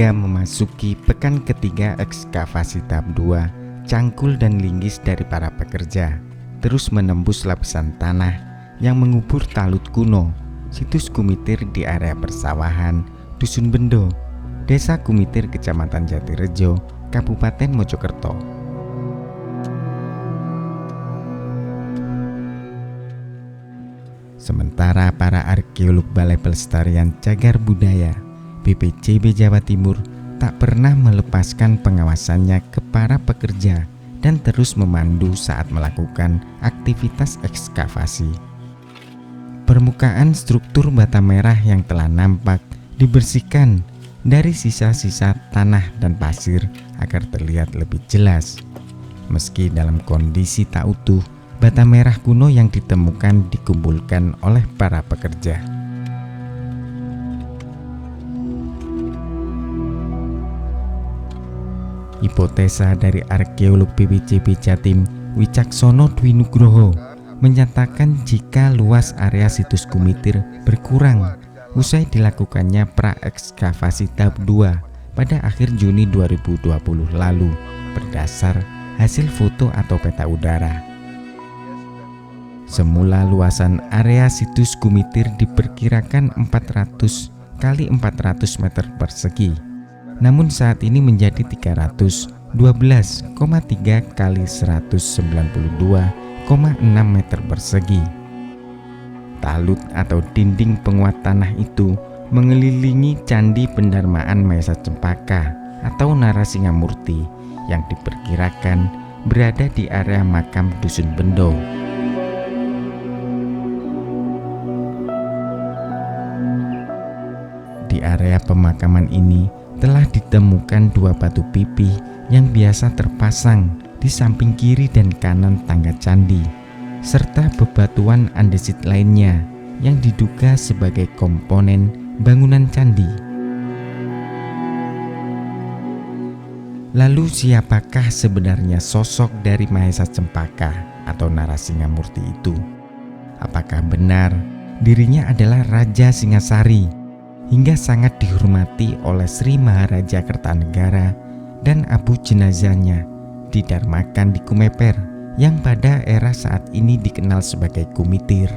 hingga memasuki pekan ketiga ekskavasi tahap 2, cangkul dan linggis dari para pekerja terus menembus lapisan tanah yang mengubur talut kuno, situs Kumitir di area persawahan Dusun Bendo, Desa Kumitir, Kecamatan Jatirejo, Kabupaten Mojokerto. Sementara para arkeolog Balai Pelestarian Cagar Budaya BPCB Jawa Timur tak pernah melepaskan pengawasannya ke para pekerja dan terus memandu saat melakukan aktivitas ekskavasi. Permukaan struktur bata merah yang telah nampak dibersihkan dari sisa-sisa tanah dan pasir agar terlihat lebih jelas. Meski dalam kondisi tak utuh, bata merah kuno yang ditemukan dikumpulkan oleh para pekerja. Hipotesa dari arkeolog BPCB Jatim Wicaksono Dwi Nugroho menyatakan jika luas area situs Kumitir berkurang usai dilakukannya praekskavasi tahap 2 pada akhir Juni 2020 lalu berdasar hasil foto atau peta udara. Semula luasan area situs Kumitir diperkirakan 400 kali 400 meter persegi. Namun saat ini menjadi 312,3 kali 192,6 meter persegi. Talut atau dinding penguat tanah itu mengelilingi Candi Pendarmaan Mahesa Cempaka atau Narasingamurti yang diperkirakan berada di area makam Dusun Bendo. Di area pemakaman ini telah ditemukan 2 batu pipih yang biasa terpasang di samping kiri dan kanan tangga candi, serta bebatuan andesit lainnya yang diduga sebagai komponen bangunan candi. Lalu siapakah sebenarnya sosok dari Mahesa Cempaka atau Narasingamurti itu? Apakah benar dirinya adalah Raja Singasari hingga sangat dihormati oleh Sri Maharaja Kertanegara dan abu jenazahnya didarmakan di Kumeper yang pada era saat ini dikenal sebagai Kumitir?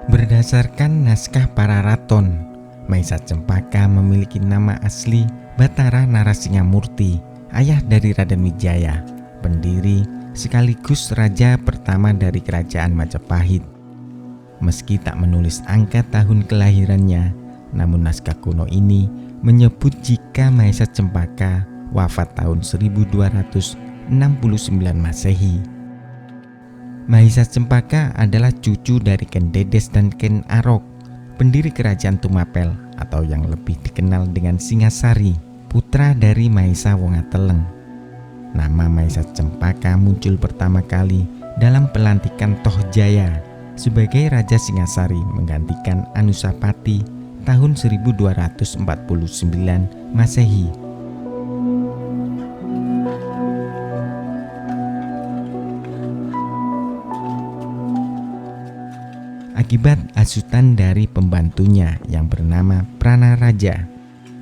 Berdasarkan naskah Pararaton, Mahesa Cempaka memiliki nama asli Batara Narasingamurti, ayah dari Raden Wijaya, pendiri sekaligus raja pertama dari Kerajaan Majapahit. Meski tak menulis angka tahun kelahirannya, namun naskah kuno ini menyebut jika Mahesa Cempaka wafat tahun 1269 Masehi. Mahesa Cempaka adalah cucu dari Ken Dedes dan Ken Arok, pendiri Kerajaan Tumapel atau yang lebih dikenal dengan Singasari, putra dari Mahesa Wongateleng. Nama Mahesa Cempaka muncul pertama kali dalam pelantikan Tohjaya sebagai Raja Singasari menggantikan Anusapati tahun 1249 Masehi. Akibat hasutan dari pembantunya yang bernama Pranaraja,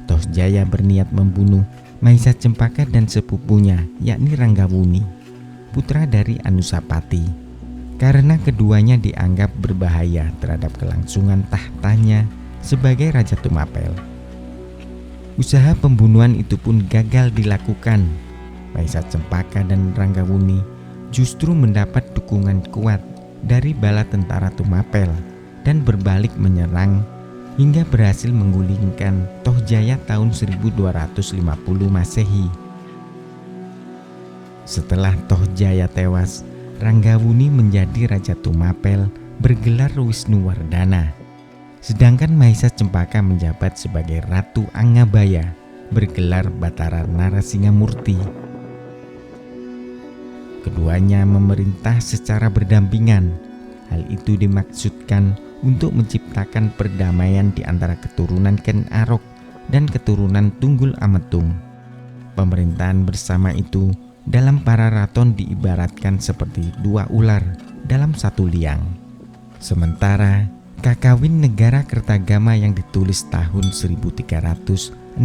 Tohjaya berniat membunuh Mahesa Cempaka dan sepupunya yakni Ranggawuni, putra dari Anusapati, karena keduanya dianggap berbahaya terhadap kelangsungan tahtanya sebagai Raja Tumapel. Usaha pembunuhan itu pun gagal dilakukan. Mahesa Cempaka dan Ranggawuni justru mendapat dukungan kuat dari bala tentara Tumapel dan berbalik menyerang hingga berhasil menggulingkan Tohjaya tahun 1250 Masehi. Setelah Tohjaya tewas, Ranggawuni menjadi Raja Tumapel bergelar Wisnuwardana, sedangkan Mahesa Cempaka menjabat sebagai Ratu Angabaya bergelar Batara Narasingamurti. Keduanya memerintah secara berdampingan. Hal itu dimaksudkan untuk menciptakan perdamaian di antara keturunan Ken Arok dan keturunan Tunggul Ametung. Pemerintahan bersama itu dalam para raton diibaratkan seperti dua ular dalam satu liang. Sementara Kakawin Negara Kertagama yang ditulis tahun 1365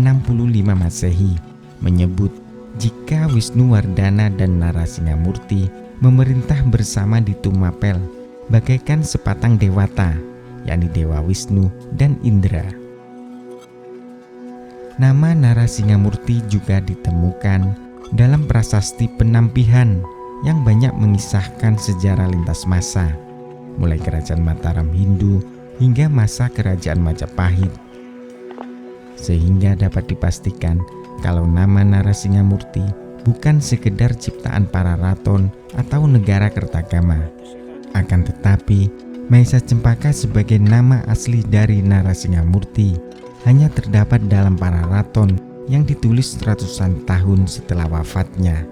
Masehi menyebut jika Wisnuwardana dan Narasingamurti memerintah bersama di Tumapel bagaikan sepasang dewata, yakni Dewa Wisnu dan Indra. Nama Narasingamurti juga ditemukan dalam prasasti penampihan yang banyak mengisahkan sejarah lintas masa, mulai kerajaan Mataram Hindu hingga masa kerajaan Majapahit. Sehingga dapat dipastikan kalau nama Narasingamurti bukan sekedar ciptaan para raton atau negara Kertagama. Akan tetapi, Maesa Cempaka sebagai nama asli dari Narasingamurti hanya terdapat dalam para raton yang ditulis ratusan tahun setelah wafatnya.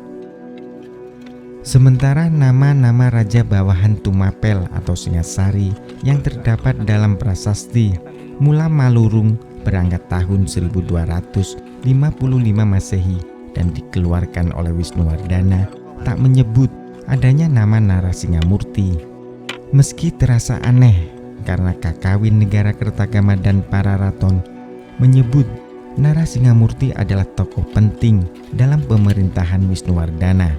Sementara nama-nama raja bawahan Tumapel atau Singasari yang terdapat dalam prasasti Mula Malurung berangkat tahun 1255 Masehi dan dikeluarkan oleh Wisnuwardana tak menyebut adanya nama Narasingamurti. Meski terasa aneh karena Kakawin Negara Kertagama dan para raton menyebut Narasingamurti adalah tokoh penting dalam pemerintahan Wisnuwardana,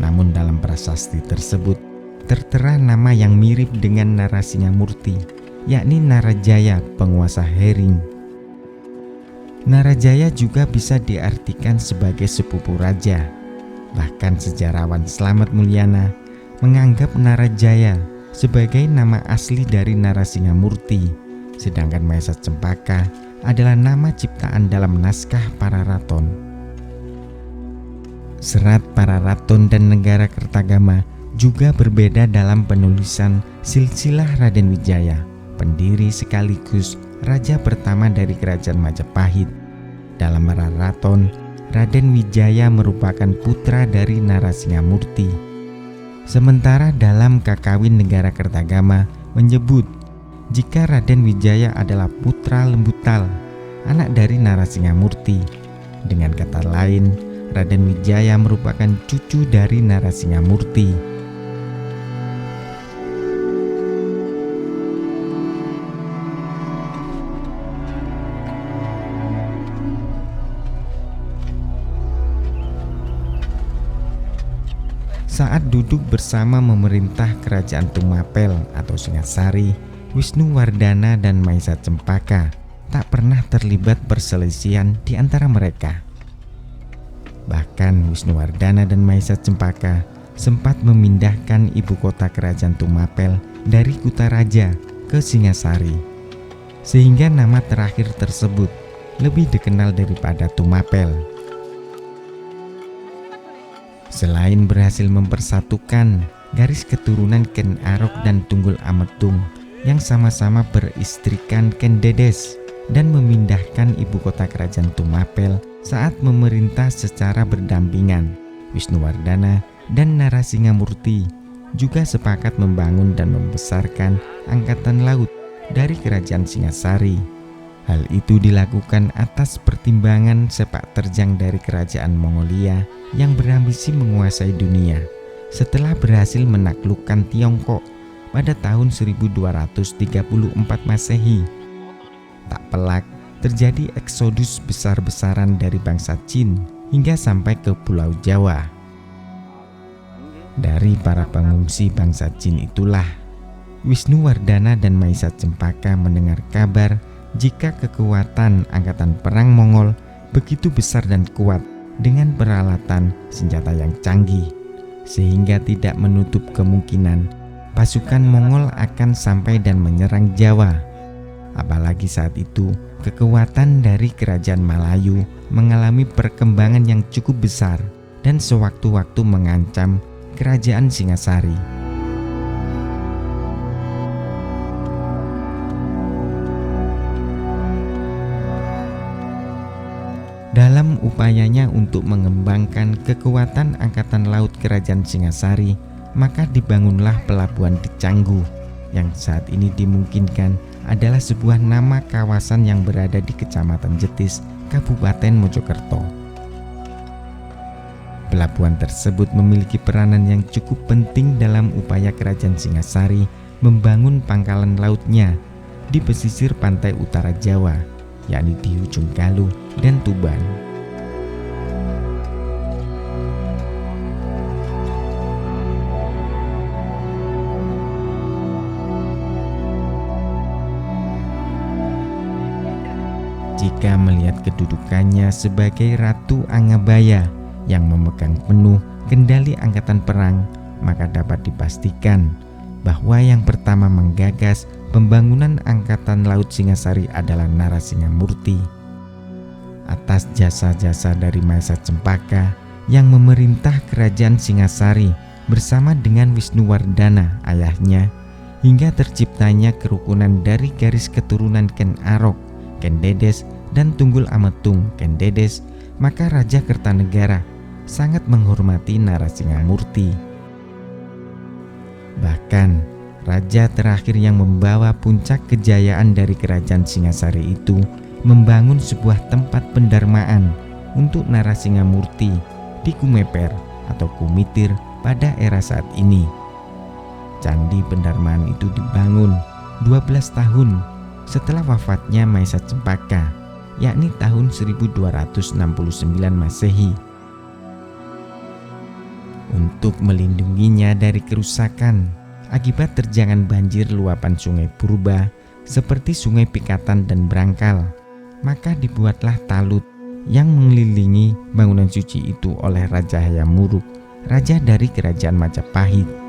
namun dalam prasasti tersebut tertera nama yang mirip dengan Narasingamurti, yakni Narajaya, penguasa Hering. Narajaya juga bisa diartikan sebagai sepupu raja. Bahkan sejarawan Slamet Mulyana menganggap Narajaya sebagai nama asli dari Narasingamurti, sedangkan Maesa Cempaka adalah nama ciptaan dalam naskah para raton. Serat para raton dan negara Kertagama juga berbeda dalam penulisan silsilah Raden Wijaya, pendiri sekaligus raja pertama dari kerajaan Majapahit. Dalam para raton, Raden Wijaya merupakan putra dari Narasingamurti. Sementara dalam Kakawin Negara Kertagama menyebut jika Raden Wijaya adalah putra Lembutal, anak dari Narasingamurti. Dengan kata lain, Raden Wijaya merupakan cucu dari Narasingamurti. Saat duduk bersama memerintah kerajaan Tumapel atau Singasari, Wisnuwardana dan Maesa Cempaka tak pernah terlibat perselisihan di antara mereka. Bahkan Wisnuwardana dan Maesa Cempaka sempat memindahkan ibu kota kerajaan Tumapel dari Kutaraja ke Singasari, sehingga nama terakhir tersebut lebih dikenal daripada Tumapel. Selain berhasil mempersatukan garis keturunan Ken Arok dan Tunggul Ametung yang sama-sama beristrikan Ken Dedes dan memindahkan ibu kota kerajaan Tumapel saat memerintah secara berdampingan, Wisnuwardana dan Narasingamurti juga sepakat membangun dan membesarkan angkatan laut dari kerajaan Singasari. Hal itu dilakukan atas pertimbangan sepak terjang dari kerajaan Mongolia yang berambisi menguasai dunia setelah berhasil menaklukkan Tiongkok pada tahun 1234 Masehi. Tak pelak terjadi eksodus besar-besaran dari bangsa Jin hingga sampai ke Pulau Jawa. Dari para pengungsi bangsa Jin itulah Wisnuwardana dan Maesa Cempaka mendengar kabar jika kekuatan angkatan perang Mongol begitu besar dan kuat dengan peralatan senjata yang canggih, sehingga tidak menutup kemungkinan pasukan Mongol akan sampai dan menyerang Jawa. Apalagi saat itu kekuatan dari kerajaan Malayu mengalami perkembangan yang cukup besar dan sewaktu-waktu mengancam kerajaan Singasari. Dalam upayanya untuk mengembangkan kekuatan angkatan laut kerajaan Singasari, maka dibangunlah pelabuhan di Canggu, yang saat ini dimungkinkan adalah sebuah nama kawasan yang berada di Kecamatan Jetis, Kabupaten Mojokerto. Pelabuhan tersebut memiliki peranan yang cukup penting dalam upaya Kerajaan Singasari membangun pangkalan lautnya di pesisir pantai utara Jawa, yakni di ujung Galuh dan Tuban. Jika melihat kedudukannya sebagai Ratu Angabaya yang memegang penuh kendali angkatan perang, maka dapat dipastikan bahwa yang pertama menggagas pembangunan Angkatan Laut Singasari adalah Narasingamurti. Atas jasa-jasa dari Mahesa Cempaka yang memerintah Kerajaan Singasari bersama dengan Wisnuwardana ayahnya, hingga terciptanya kerukunan dari garis keturunan Ken Arok, Ken Dedes, dan Tunggul Ametung, Ken Dedes, maka Raja Kertanegara sangat menghormati Narasingamurti. Bahkan raja terakhir yang membawa puncak kejayaan dari Kerajaan Singasari itu membangun sebuah tempat pendarmaan untuk Narasingamurti di Kumeper atau Kumitir pada era saat ini. Candi pendarmaan itu dibangun 12 tahun setelah wafatnya Mahesa Cempaka, yakni tahun 1269 Masehi. Untuk melindunginya dari kerusakan akibat terjangan banjir luapan sungai purba seperti Sungai Pikatan dan Brangkal, maka dibuatlah talut yang mengelilingi bangunan suci itu oleh Raja Hayam Wuruk, raja dari Kerajaan Majapahit.